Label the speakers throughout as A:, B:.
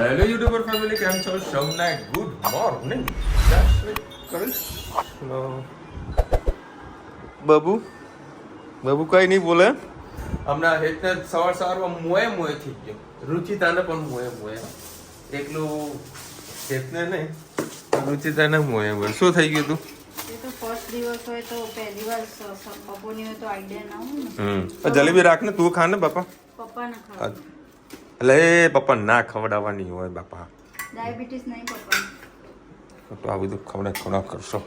A: Hello YouTuber family, કેમ છો? સૌને ગુડ મોર્નિંગ. બાબુ કઈ નહીં બોલે. હમણાં હેતને સવારમાં મોએ થઈ ગયો. રુચિતાને પણ મોએ એકલું હેતને નહીં, રુચિતાને મોએ. શું થઈ ગયું તું?
B: ફર્સ્ટ દિવસ હોય તો પહેલી વાર બપોરની હોય તો આઈડિયા ના હોય ને.
A: જલેબી રાખ ને, તું ખા ને બાપા.
B: પપ્પા ના ખાવા.
A: એટલે પપ્પા ના ખવડાવવાની હોય બાપા.
B: ડાયાબિટીસ નહીં પપ્પા.
A: તો આ બધું ખવડાવ કરશો.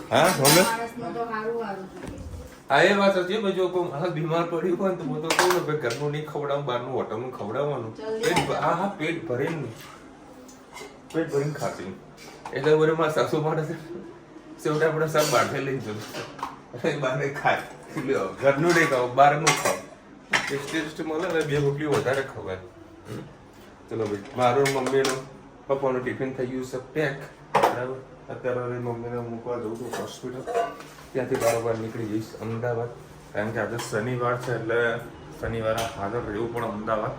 A: હા મમ્મી,
B: માણસનું તો હારું હારું થાય.
A: હા એ વાત હતી. ભાઈ જો કોઈ માણસ બીમાર પડ્યું હોય તો હું તો કહું ને ભાઈ ઘરનું નહીં ખવડાવું, બહારનું હોટલનું ખવડાવવાનું. પેટ ભરીને ખાતી. એટલે બોલે મારા સાસુ માટે સેવટા આપણે સબ બાઠે લઈ જવું, બહાર ખાય. ઘરનું નહીં ખાવ, બહારનું ખાવ. ટેસ્ટ મળે ને, 2 રોટલી વધારે ખવાય. ચલો ભાઈ, મારું મમ્મીનું પપ્પાનું ટિફિન થઈ ગયું છે પેક. બરાબર, અત્યારે મમ્મીને મૂકવા જવું છું હોસ્પિટલ. ત્યાંથી બરાબર નીકળી જઈશ અમદાવાદ, કારણ કે આજે શનિવાર છે એટલે શનિવારે હાજર રહેવું પણ અમદાવાદ,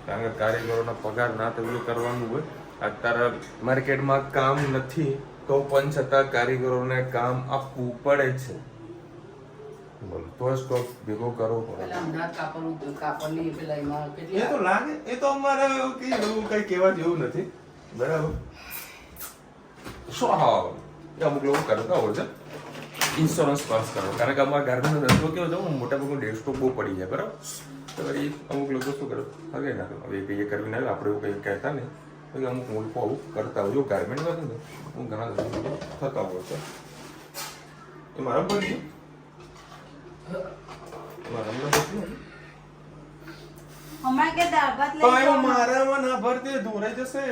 A: કારણ કે કારીગરોના પગાર ના તેવું કરવાનું હોય. અત્યારે માર્કેટમાં કામ નથી તો પણ છતાં કારીગરોને કામ આપવું પડે છે. બોલો, તો સ્ટોક ભેગો કરવો પડે. એ તો લાગે, એ તો અમારે એવું કઈ કહેવા જેવું નથી. બરાબર, શું હા એ અમુક લોકો કરતા હોય છે ઇન્સ્યોરન્સ પાસ કરો, કારણ કે અમારા ગાર્ડનનો રસ્તો કેવો છે, મોટા ભાગનું 1.5 સ્ટોક બહુ પડી જાય. બરાબર, તો એ અમુક લોકો શું કરે, હવે ના હવે કંઈ કરવી ના, આપણે એવું કંઈ કહેતા નહીં. પછી અમુક લોકો આવું કરતા હોય. જો ગાર્મેન્ટમાં છે ને હું ઘણા થતા હોય છે. એ મારા પર
B: હમણાં કે દાળ ભાત લઈ જાઓ.
A: મારામાં ના ભરતે ધોરાઈ જશે.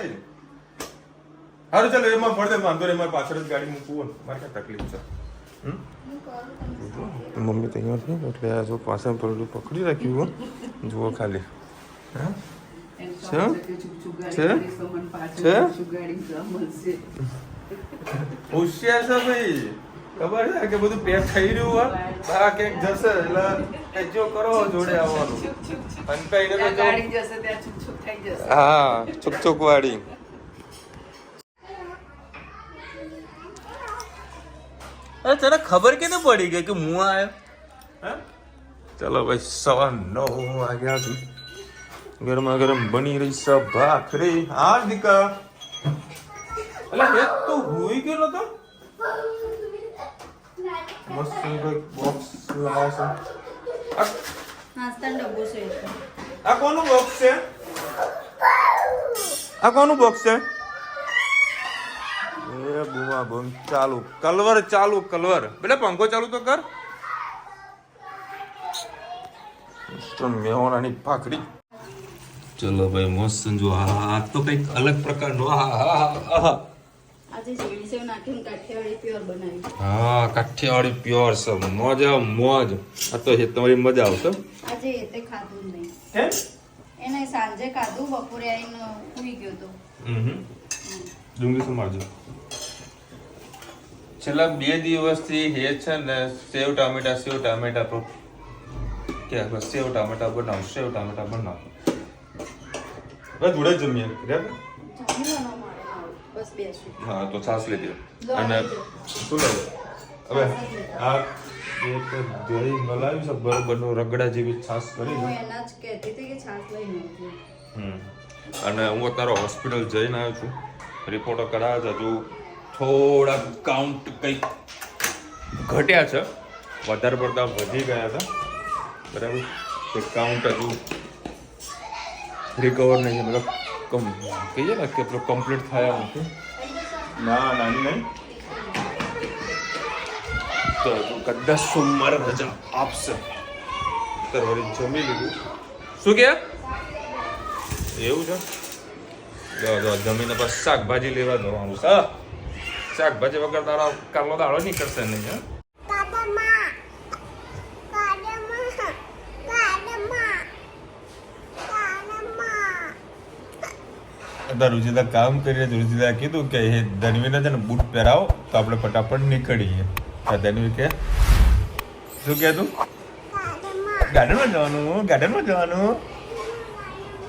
A: હારું ચાલો એમાં ભરતે, વાંધો નહીં. મારે પાછળ જ ગાડી મૂકવું, મારે ક્યાં તકલીફ છે. મમ્મી તૈયાર થઈ એટલે આ જો પાછળ પેલું પકડી રાખ્યું. જુઓ ખાલી હોશિયાર છે ભાઈ, ખબર છે કે બધું પેક થઈ રહ્યું હોય, બહાર ક્યાંક જશે એટલે જો કરો જોડે આવવાનું. હા, છુક વાળી. અરે તને ખબર કેને પડી ગઈ કે હું આવ્યો? ચલો ભાઈ, 9:15 વાગ્યા છે. ગરમા ગરમ બની રહી છે ભાખરી. હા દીકા, અલા હે તો હોઈ ગયો નતો. મસ્ત બોક્સ લાવ્યા છે.
B: નાસ્તાનો ડબ્બો છે.
A: આ કોનું બોક્સ છે? આ કોનું બોક્સ છે? એ બુમા બુમ ચાલુ, કલવર ચાલુ, કલવર. બેટા પંખો ચાલુ તો કર. મેહોણાની ભાખરી. ચલો ભાઈ, મસ્ત જો. આ તો કઈક અલગ પ્રકારનો.
B: આજે શેરડી સેવ નાખીને કાઠિયાવાડી પ્યોર બનાવી.
A: હા, કાઠિયાવાડી પ્યોર છે. મોજ મોજ. આ તો તમારી મજા આવશે.
B: આજે તે ખાધું જ નહીં.
A: હે?
B: એને સાંજે ખાધું, બપોરે આવીને સૂઈ ગયો તો.
A: ડુંગળી સમારજો. છેલ્લા 2 દિવસથી હે છે ને સેવ ટામેટા તો કે સેવ ટામેટા બનાવ. બસ જોડે જમીએ.
B: બસ બેસું.
A: હા, તો છાસ લીધી. અને શું લાવે હવે? આ એક દહીં મલાવી છે બરોબરનું, રગડા જેવી છાસ કરી દો.
B: એના જ કહેતી હતી કે છાસ લઈ નથી.
A: અને હું અત્યારે હોસ્પિટલ જઈને આવ્યો છું. રિપોર્ટો કરાવ્યા છે. હજુ થોડા કાઉન્ટ કંઈક ઘટ્યા છે, વધારે પડતા વધી ગયા હતા. બરાબર, તે કાઉન્ટ હજુ રિકવર નહીં, મતલબ કહીએ ને કે પેલું કમ્પ્લીટ થયા નથી. ના નાની નહીં, તો હજુ કદાચ સોમવારે રજા આપશે. ત્યારે જમી લીધું. શું કે એવું છે? જમીને પછી શાકભાજી લેવા જવાનું છે. શાકભાજી વગર તારા કાલો દાળો નીકળશે નહીં. હા, રુચિતા કામ કરી. રુચિતા કીધું કે એ ધનવીને છે ને બૂટ પહેરાવો તો આપણે ફટાફટ નીકળીએ. ધનવી કે શું કે તું? ગાર્ડનમાં જવાનું.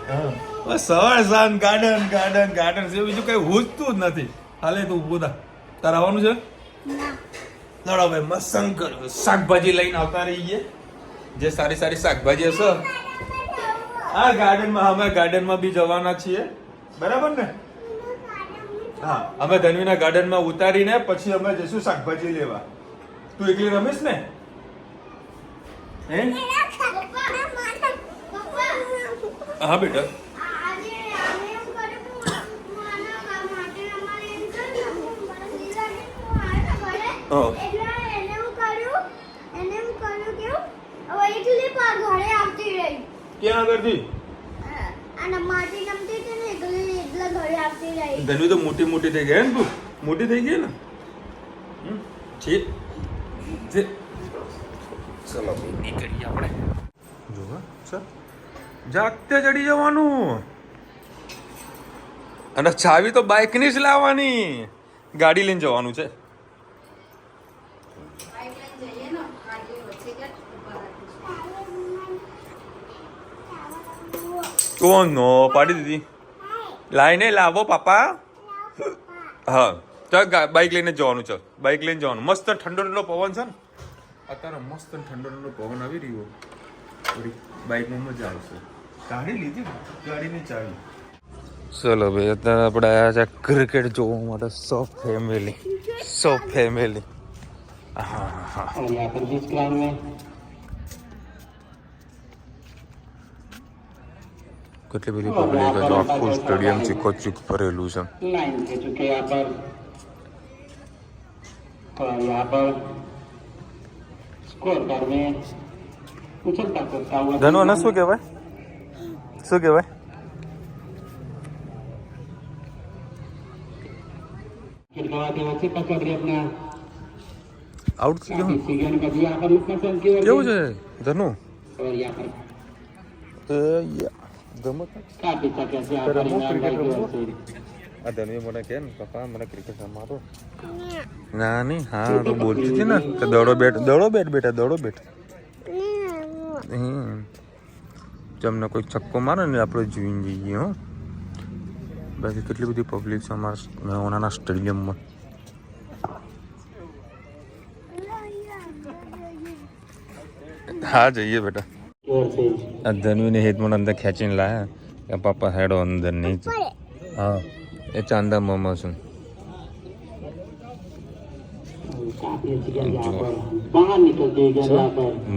A: હા, બસ સવાર સાંજ ગાર્ડન ગાર્ડન ગાર્ડન છે, બીજું કઈ હુજતું જ નથી. હાલે તું ઉભો તારે આવવાનું છે? લડો ભાઈ, મસ્ત શાકભાજી લઈને આવતા રહીએ. જે સારી સારી શાકભાજી હશે આ ગાર્ડનમાં, અમે ગાર્ડનમાં બી જવાના છીએ, બરાબર ને? હા, અમે ધનવીના ગાર્ડનમાં ઉતારીને પછી અમે જઈશું શાકભાજી લેવા. તું એકલી રમીશ ને? હે? હા બેટા. ક્યાં આગળથી? ધનવી તો મોટી મોટી થઈ ગઈ ને, તું મોટી થઈ ગઈ ને. ચલો નીકળીએ આપણે. જો સર જાગતે ચડી જવાનું, અને ચાવી તો બાઇક ની જ લાવવાની, ગાડી લઈને જવાનું છે. કોણ નો પાડી દીધી? લાઈને લાવો પાપા. હા ચાલ, બાઇક લઈને જવાનું. ચાલ બાઇક લઈને જવાનું. મસ્ત ઠંડો ઠંડો પવન છે ને અત્યારે, મસ્ત ઠંડો ઠંડો પવન આવી રહ્યો. થોડી બાઇકમાં મજા આવશે. ગાડી લીધી, ગાડીની ચાવી. ચલો ભાઈ, અત્યારે આપણે આવ્યા છે ક્રિકેટ જોવા માટે. સો ફેમિલી. હા હા. કેટલી બધી પબ્લિક છે, આખું સ્ટેડિયમ ચીકોચીક ભરેલું છે. ધનુ અને શું કહેવાય? શું કહેવાય? આઉટ કેવું છે ધનુ? આ ધનવી મને કે ને પપ્પા મને ક્રિકેટ રમાડો. ના નહીં, હા તો બોલતી હતી ને કે દડો બેટ બેટા, દડો બેટ. તમને કોઈ છક્કો મારે ને આપણે જોઈને જઈએ. હો બાકી કેટલી બધી પબ્લિક છે અમારા મેહોણાના સ્ટેડિયમમાં. હા જઈએ બેટા. આ ધનવીને હેત મને અંદર ખેંચીને લાયા કે પાપા હેડો અંદર નહીં. હા એ ચાંદા મામા છું.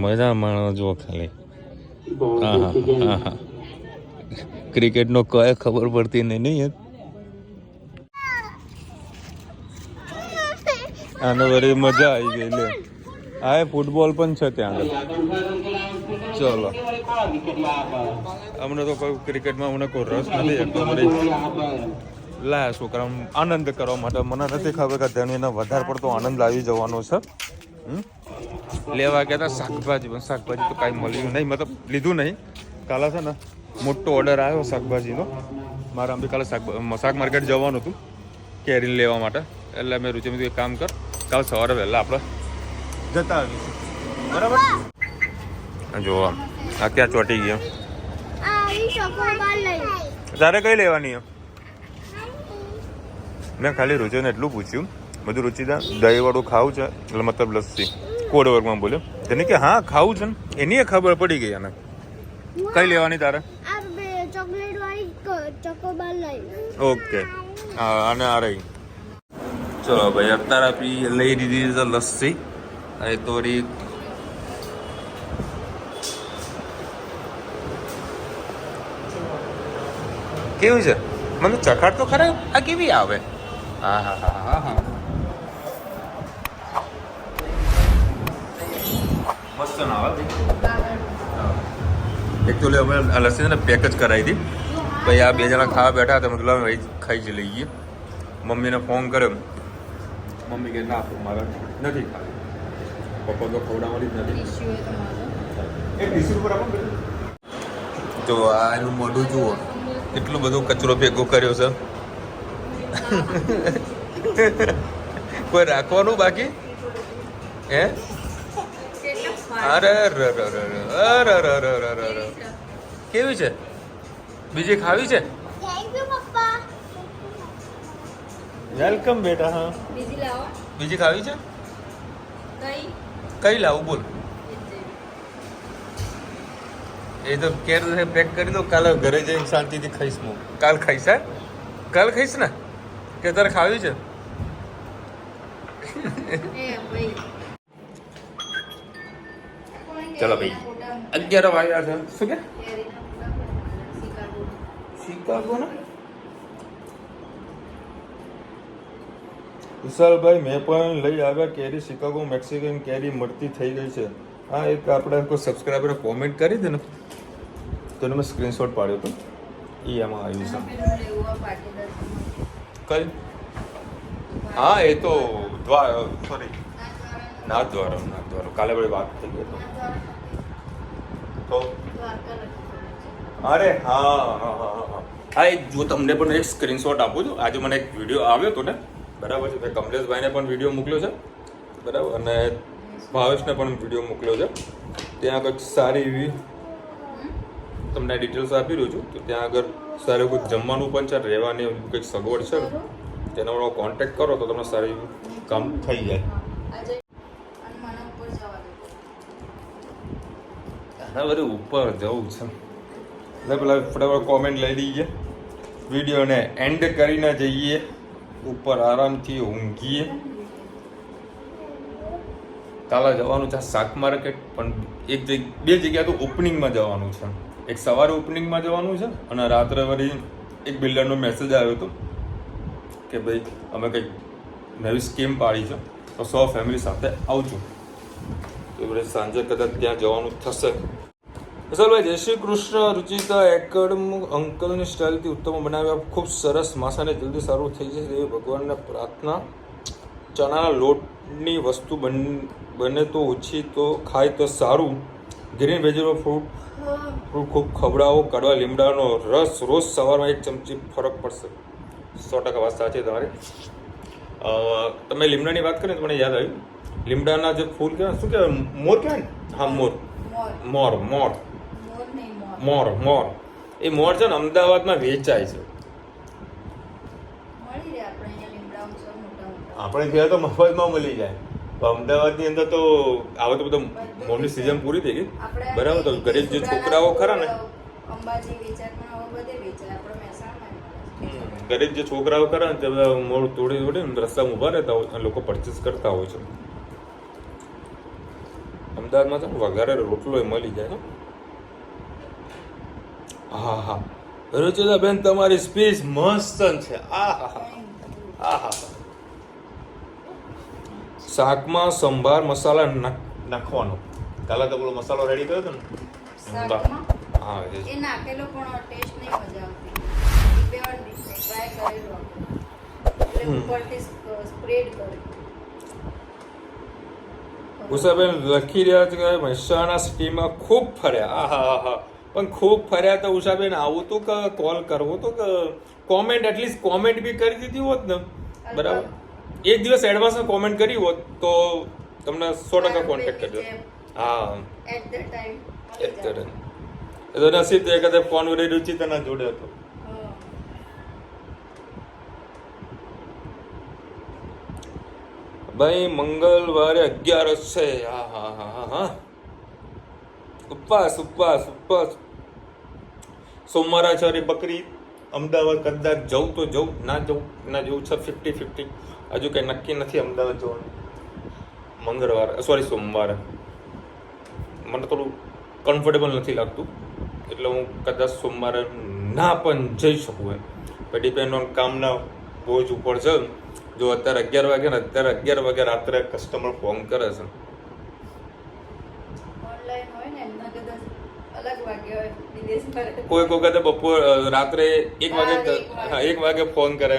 A: મજા માણો જો ખાલી. હા હા, ક્રિકેટ નો કોઈ ખબર પડતી નહીં. આને વળી મજા આવી ગઈ. લે આ ફૂટબોલ પણ છે ત્યાં આગળ. ચલો અમને તો કોઈ ક્રિકેટમાં અમને કોઈ રસ નથી. લાયા છોકરા આનંદ કરવા માટે. મને નથી ખબર કે ધણીને વધારે પડતો આનંદ લાવી જવાનો છે. લેવા ગયા હતા શાકભાજી, પણ શાકભાજી તો કાંઈ મળ્યું નહીં, મતલબ લીધું નહીં. કાલે છે ને મોટો ઓર્ડર આવ્યો શાકભાજીનો. મારે આમ બી કાલે શાક માર્કેટ જવાનું હતું કેરી લેવા માટે. એટલે મેં રુચિ એક કામ કર, કાલ સવારે વહેલા આપણે જતા આવીશું, બરાબર? જો આ ક્યાં ચોટી ગયો? તારે કઈ લેવાની? મેં ખાલી રુચિને એટલું પૂછ્યું, બધું રુચિદા દહીંવાળું ખાવું છે, એટલે મતલબ લસ્સી કોડ વર્ગમાં બોલ્યો. તેને કે હા ખાવું છે ને, એની ખબર પડી ગઈ. આને કઈ લેવાની તારે? ઓકે અને આ રહી. ચલો ભાઈ, અત્યારે આપી લઈ દીધી છે લસ્સી. એ તોરી કેવું છે? મને ચખાડ તો ખરા. આ કેવી આવે? હા હા હા હા હા, મસ્ત ના આવે. એકચ્યુઅલી અમે લસ્સી ને પેક જ કરાવી હતી. પછી આ બે જણા ખાવા બેઠા હતા, મતલબ ખાઈ જ લઈએ. મમ્મીને ફોન કર્યો, મમ્મી કે ના મારે નથી ખાવી. પપ્પા તો ખવડાવવાની જ નથી. જો આ એનું મોઢું જુઓ, એટલું બધું કચરો ભેગો કર્યો છે. કોઈ રાખવાનું બાકી? હે? અરે કેવી છે? બીજી ખાવી છે?
C: થેન્ક યુ પપ્પા.
A: વેલકમ બેટા. હા,
B: બીજી લાવો.
A: બીજી ખાવી છે?
B: કઈ?
A: કઈ લાવું બોલ. એ તો કેર પેક કરી દો, કાલે ઘરે જઈને શાંતિથી ખાઈશ હું. કાલ ખાઈશ હે? કાલ ખાઈશ ને કે તારે ખાવી છે?
B: એ ભાઈ.
A: ચલો ભાઈ. 11 વાગ્યા છે. શું કે? શિકાગો ને? વિશાલભાઈ મેં પણ લઈ આવ્યા કેરી. શિકાગો મેક્સિકન કેરી મળતી થઈ ગઈ છે. હા, એક આપણે કોઈ સબસ્ક્રાઈબરે કોમેન્ટ કરી દે ને તો એને મેં સ્ક્રીનશોટ પાડ્યો હતો. એ એમાં આવ્યું છે. કઈ? હા, એ તો સોરી નાથદ્વારો કાલે બધી વાત થઈ ગઈ તો અરે હા એક જો તમને પણ એક સ્ક્રીનશોટ આપું છું. આજે મને એક વિડીયો આવ્યો હતો ને, બરાબર છે. મેં કમલેશભાઈને પણ વિડીયો મોકલ્યો છે, બરાબર, અને ભાવેશને પણ વિડીયો મોકલ્યો છે. ત્યાં કંઈક સારી એવી તમને ડિટેલ્સ આપી રહ્યું છું. તો ત્યાં આગળ સારું કોઈ જમવાનું પણ છે, રહેવાની કંઈક સગવડ છે. તેનો કોન્ટેક્ટ કરો તો તમને સારી કામ થઈ જાય. હા, બધું ઉપર જવું છે એટલે પેલા ફટાફટ કોમેન્ટ લઈ લઈએ, વિડીયોને એન્ડ કરીને જઈએ ઉપર, આરામથી ઊંઘીએ. કાલે જવાનું છે શાક માર્કેટ, પણ બે જગ્યા તો ઓપનિંગમાં જવાનું છે. એક સવારે ઓપનિંગમાં જવાનું છે અને રાત્રે વળી એક બિલ્ડરનો મેસેજ આવ્યો હતો કે ભાઈ અમે કંઈક નવી સ્કીમ પાડી છે તો 100 ફેમિલી સાથે આવજો. તો એ સાંજે કદાચ ત્યાં જવાનું થશે. વિશાલભાઈ જય શ્રી કૃષ્ણ. રુચિતા એકડમ અંકલની સ્ટાઇલથી ઉત્તમ બનાવ્યા, ખૂબ સરસ. માસાને જલ્દી સારું થઈ જશે એવી ભગવાનને પ્રાર્થના. ચણાના લોટની વસ્તુ બને તો ઓછી તો ખાય તો સારું. ગ્રીન વેજીટેબલ ફ્રૂટ ખૂબ ખવડાવો. કડવા લીમડાનો રસ રોજ સવારમાં 1 ચમચી ફરક પડશે. 100% વાત સાચી તમારી. તમે લીમડાની વાત કરી તો મને યાદ આવ્યું, લીમડાના જે ફૂલ કહેવાય, શું કહેવાય, મોર કહેવાય ને? હા, મોર. એ મોર છે ને અમદાવાદમાં વેચાય છે. આપણે ગયા તો મફતમાં મળી જાય. અમદાવાદની અંદર તો આવે તો બધું મોરની સિઝન પૂરી થઈ ગઈ, બરાબર. તો ગરીબ જે છોકરાઓ ખરા ને, ગરીબ જે છોકરાઓ ખરા ને તે બધા મોર તોડી રસ્તામાં ઊભા રહેતા હોય અને લોકો પરચેસ કરતા હોય છે. અમદાવાદમાં તો વઘારેલો રોટલો મળી જાય. હા, રુચિતા બેન તમારી સ્પીચ મસ્ત છે. શાકમાં સંભાર મસાલા નાખવાનો. કાલે તો પેલો મસાલો રેડી કર્યો હતો ને. હા,
B: એ નાખેલો પણ ટેસ્ટ નહીં મજા આવતી. ટ્રાય કરેલો એટલે ઉપરથી સ્પ્રેડ કરે.
A: ઉષાબેન લખી રહ્યા છે કે મહેસાણા સિટીમાં ખૂબ ફર્યા. પણ ખૂબ ફર્યા તો ઉષાબેન આવું તો કે કોલ કરવો તો કે કોમેન્ટ, એટલીસ્ટ કોમેન્ટ બી કરી દીધી હોત ને, બરાબર. એક દિવસ એડવાન્સમાં કોમેન્ટ કરી હોત તો તમને 100% કોન્ટેક્ટ કરજો. હા,
B: એટ ધ ટાઈમ
A: એ તો નસીબ તો કદાચ ફોન વડે રુચિતાના જોડે હતો. ભાઈ મંગળવારે 11 છે. હા, ઉપવાસ. સોમવારે છે બકરી. અમદાવાદ કદાચ જવું તો જવું, ના જવું છે 50-50. હજુ કંઈ નક્કી નથી અમદાવાદ જવાનું. સોમવારે મને થોડું કમ્ફર્ટેબલ નથી લાગતું, એટલે હું કદાચ સોમવારે ના પણ જઈ શકું એમ. પણ ડિપેન્ડ ઓન કામના બોજ ઉપર છે. જો અત્યારે 11 વાગે ને, અત્યારે 11 વાગે રાત્રે કસ્ટમર ફોન કરે છે. कोई कहते बपोर रात 1 वागे फोन करे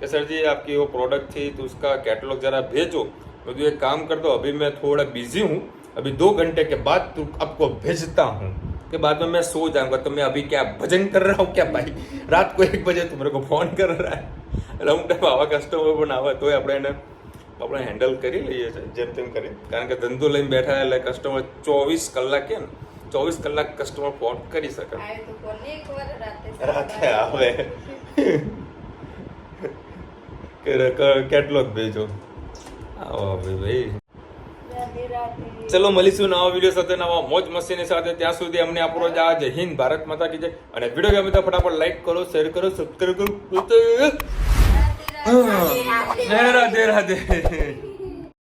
A: कि सर जी आपकी वो प्रोडक्ट थी तो उसका कैटलॉग जरा भेजो. मैं तो एक काम कर दो, अभी मैं थोड़ा बिजी हूँ, अभी 2 घंटे के बाद तो आपको भेजता हूँ, के बाद में मैं सो जाऊंगा. तो मैं अभी क्या भजन कर रहा हूँ क्या भाई? रात को 1 बजे तुम मेरे को फोन कर रहा है. એટલે અમુક ટાઈમ આવા કસ્ટમર પણ આવે તોય આપણે હેન્ડલ કરી લઈએ છીએ જેમ તેમ કરી, કારણ કે ધંધો લઈને બેઠા એટલે કસ્ટમર 24 કલાક કે ને 24 કલાક કસ્ટમર ફોન કરી શકે
B: આવે તો કોને એકવાર
A: રાતે આવે કેટલોગ ભેજો આવો ભાઈ
B: રાધે રાધે.
A: ચલો મળીશું નવા વિડીયો સાથે નવા મોજ મસ્તીની સાથે. ત્યાં સુધી અમને આપણો જ આ જય હિન્દ ભારત માતા કી જય. અને વિડીયો ગમે તો ફટાફટ લાઈક કરો, શેર કરો, સબસ્ક્રાઇબ કરો.
B: રાધે રાધે.
A: રાધે રાધે.